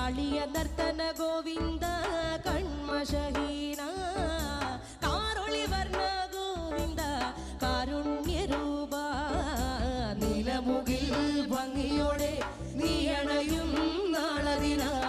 കാളിയ നർത്തന ഗോവിന്ദ കൺമഷഹീന കാരൊളി വർണ്ണ ഗോവിന്ദ കാരുണ്യരൂപ നിലമുകിൽ ഭംഗിയോടെ നീ അണയും നാളതിനാൽ